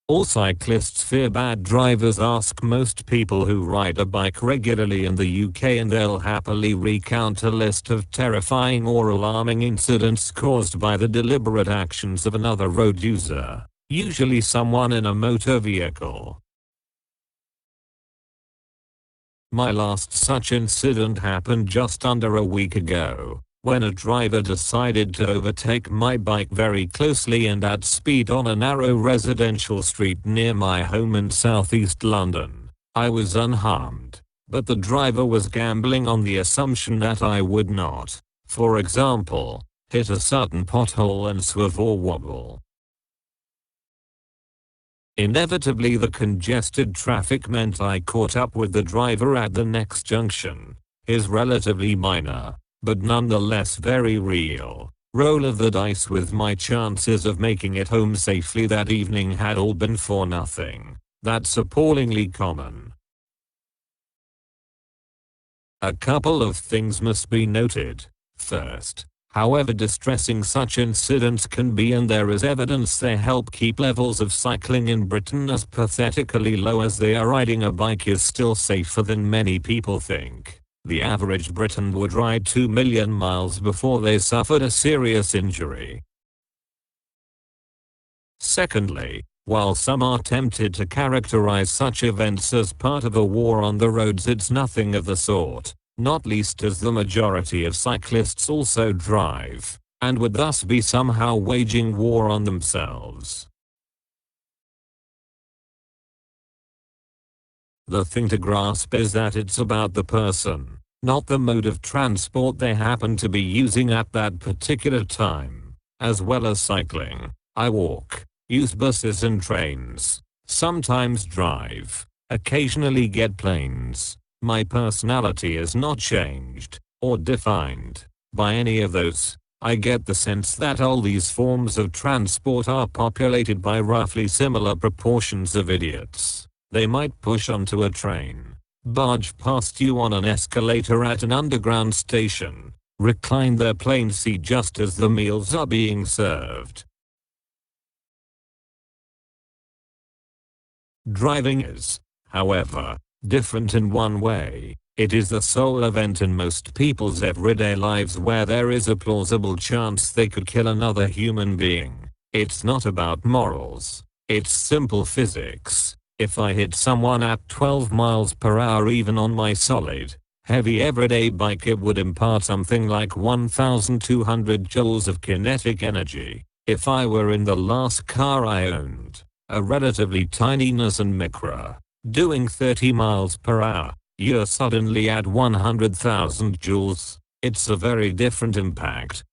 All cyclists fear bad drivers. Ask most people who ride a bike regularly in the UK and they'll happily recount a list of terrifying or alarming incidents caused by the deliberate actions of another road user, usually someone in a motor vehicle. My last such incident happened just under a week ago, when a driver decided to overtake my bike very closely and at speed on a narrow residential street near my home in southeast London. I was unharmed, but the driver was gambling on the assumption that I would not, for example, hit a sudden pothole and swerve or wobble. Inevitably, the congested traffic meant I caught up with the driver at the next junction. His relatively minor, but nonetheless very real, roll of the dice with my chances of making it home safely that evening had all been for nothing. That's appallingly common. A couple of things must be noted. First, however distressing such incidents can be, and there is evidence they help keep levels of cycling in Britain as pathetically low as they are, riding a bike is still safer than many people think. The average Briton would ride 2 million miles before they suffered a serious injury. Secondly, while some are tempted to characterize such events as part of a war on the roads, it's nothing of the sort. Not least as the majority of cyclists also drive, and would thus be somehow waging war on themselves. The thing to grasp is that it's about the person, not the mode of transport they happen to be using at that particular time. As well as cycling, I walk, use buses and trains, sometimes drive, occasionally get planes. My personality is not changed, or defined, by any of those. I get the sense that all these forms of transport are populated by roughly similar proportions of idiots. They might push onto a train, barge past you on an escalator at an underground station, recline their plane seat just as the meals are being served. Driving is, however, different in one way. It is the sole event in most people's everyday lives where there is a plausible chance they could kill another human being. It's not about morals. It's simple physics. If I hit someone at 12 miles per hour even on my solid, heavy everyday bike, it would impart something like 1,200 joules of kinetic energy. If I were in the last car I owned, a relatively tiny Nissan Micra, doing 30 miles per hour, you're suddenly at 100,000 joules. It's a very different impact.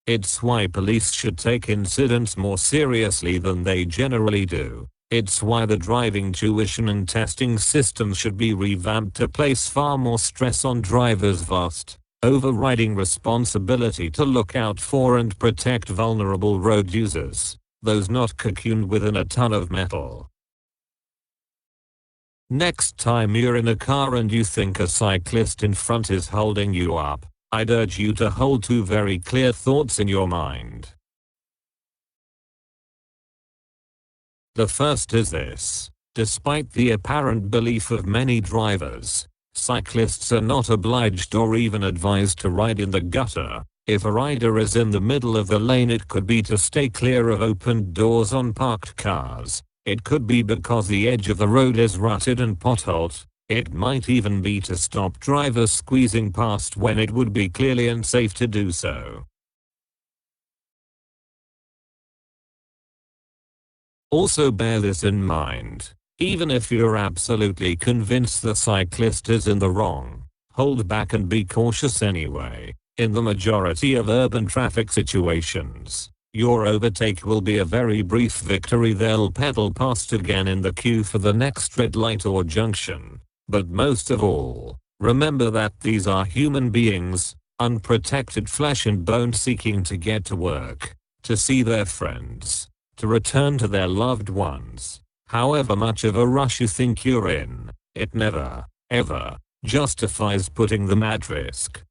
It's why police should take incidents more seriously than they generally do. It's why the driving tuition and testing system should be revamped to place far more stress on drivers' vast, overriding responsibility to look out for and protect vulnerable road users. Those not cocooned within a ton of metal. Next time you're in a car and you think a cyclist in front is holding you up, I'd urge you to hold two very clear thoughts in your mind. The first is this: despite the apparent belief of many drivers, cyclists are not obliged or even advised to ride in the gutter. If a rider is in the middle of the lane, it could be to stay clear of opened doors on parked cars. It could be because the edge of the road is rutted and potholed. It might even be to stop drivers squeezing past when it would be clearly unsafe to do so. Also bear this in mind. Even if you're absolutely convinced the cyclist is in the wrong, hold back and be cautious anyway. In the majority of urban traffic situations, your overtake will be a very brief victory. They'll pedal past again in the queue for the next red light or junction. But most of all, remember that these are human beings, unprotected flesh and bone, seeking to get to work, to see their friends, to return to their loved ones. However much of a rush you think you're in, it never, ever justifies putting them at risk.